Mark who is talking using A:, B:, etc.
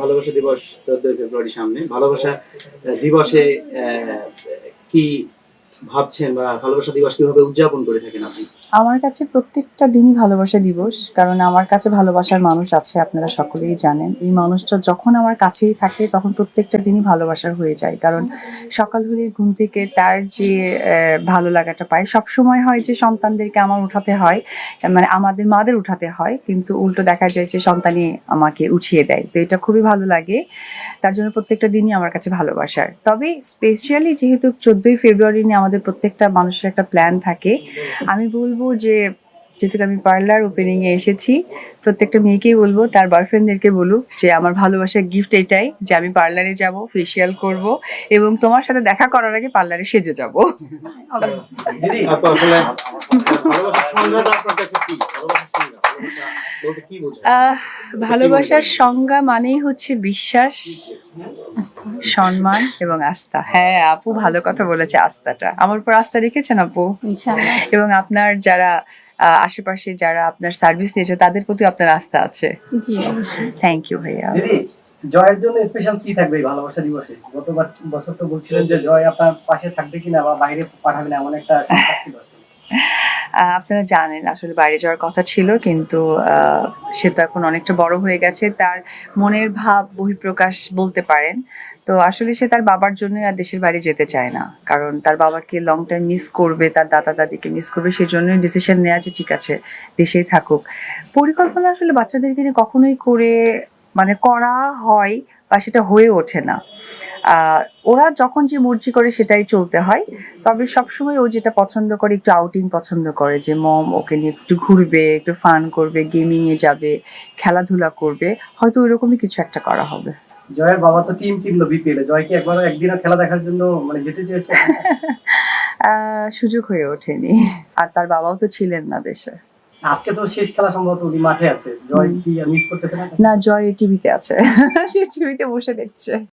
A: ভালোবাসা দিবস 14 ফেব্রুয়ারি সামনে। ভালোবাসা দিবসে কি ভাবছেন বা ভালোবাসা দিবস কিভাবে উদযাপন করে থাকেন আপনি?
B: আমার কাছে প্রত্যেকটা দিনই ভালোবাসা দিবস। কারণ আমার কাছে ভালোবাসার মানুষ আছে, আপনারা সকলেই জানেন। এই মানুষটা যখন আমার কাছেই থাকে তখন প্রত্যেকটা দিনই ভালোবাসার হয়ে যায়। কারণ সকাল হলেই ঘুম থেকে তার যে ভালো লাগাটা পাই, সবসময় হয় যে সন্তানদেরকে আমার উঠাতে হয়, মানে আমাদের মাদের উঠাতে হয়, কিন্তু উল্টো দেখা যায় যে সন্তানই আমাকে উঠিয়ে দেয়। তো এটা খুবই ভালো লাগে। তার জন্য প্রত্যেকটা দিনই আমার কাছে ভালোবাসার। তবে স্পেশালি যেহেতু 14ই ফেব্রুয়ারি নিয়ে আমাদের প্রত্যেকটা মানুষের একটা প্ল্যান থাকে, আমি বলবো যে যেহেতু আমি পার্লার ওপেনিং এ এসেছি, প্রত্যেকটা মেয়েকেই বলবো তার বয়ফ্রেন্ডদেরকে বলুক যে আমার ভালোবাসার গিফট এটাই যে আমি পার্লারে যাব, ফেসিয়াল করব এবং তোমার সাথে দেখা করার আগে পার্লারে সেজে যাব।
A: দিদি আপু আসলে ভালোবাসার সংজ্ঞাটা আপনার কাছে কি? ভালোবাসার সংজ্ঞা বলতে কি বোঝায়?
B: ভালোবাসার সংজ্ঞা মানেই হচ্ছে বিশ্বাস, সম্মান এবং আস্থা। হ্যাঁ আপু ভালো কথা বলেছে, আস্থাটা আমার উপর আস্থা রেখেছেন আপু।
C: ইনশাআল্লাহ।
B: এবং আপনার যারা আশেপাশে যারা আপনার সার্ভিস দিয়েছে তাদের প্রতি আপনার আস্থা আছে।
C: জি অবশ্যই।
B: থ্যাংক ইউ ভাইয়া।
D: দিদি, জয়ের জন্য স্পেশাল কি থাকবে এই ভালোবাসা দিবসে? গতবার বছর তো বলছিলেন যে জয় আপনার পাশে থাকবে কিনা বা বাইরে পাঠাবেন, এমন একটা চিন্তা ছিল।
B: আপনারা জানেন আসলে বাইরে যাওয়ার কথা ছিল, কিন্তু সে তো এখন অনেকটা বড় হয়ে গেছে, তার মনের ভাব বহিঃপ্রকাশ বলতে পারেন। তো আসলে সে তার বাবার জন্য আর দেশের বাইরে যেতে চায় না, কারণ তার বাবাকে লং টাইম মিস করবে, তার দাদা দাদিকে মিস করবে, সেই জন্যই ডিসিশন নেওয়া যে ঠিক আছে দেশেই থাকুক। পরিকল্পনা আসলে বাচ্চাদেরকে নিয়ে কখনোই মানে করা হয় বা সেটা হয়ে ওঠে না। ওরা যখন যে মর্জি করে সেটাই চলতে হয়। তবে সবসময় ও যেটা পছন্দ করে, একটু আউটিং পছন্দ করে, যে মম ওকে নিয়ে একটু ঘুরবে, একটু ফান করবে, গেমিং এ যাবে, খেলাধুলা করবে, হয়তো ওইরকমই কিছু একটা করা হবে।
D: জয়ের বাবা তো টিম কিনলো বিপিএল এ, জয় কি একবারও একদিনও খেলা দেখার জন্য মানে যেতে চেয়েছে?
B: সুযোগ হয়ে ওঠেনি, আর তার বাবাও তো ছিলেন না দেশে।
D: আজকে তো শেষ খেলা, সম্ভবত উনি মাঠে আছে। জয় কি মিস করতেছে না?
B: না, জয় টিভিতে আছে। সে টিভিতে বসে দেখছে।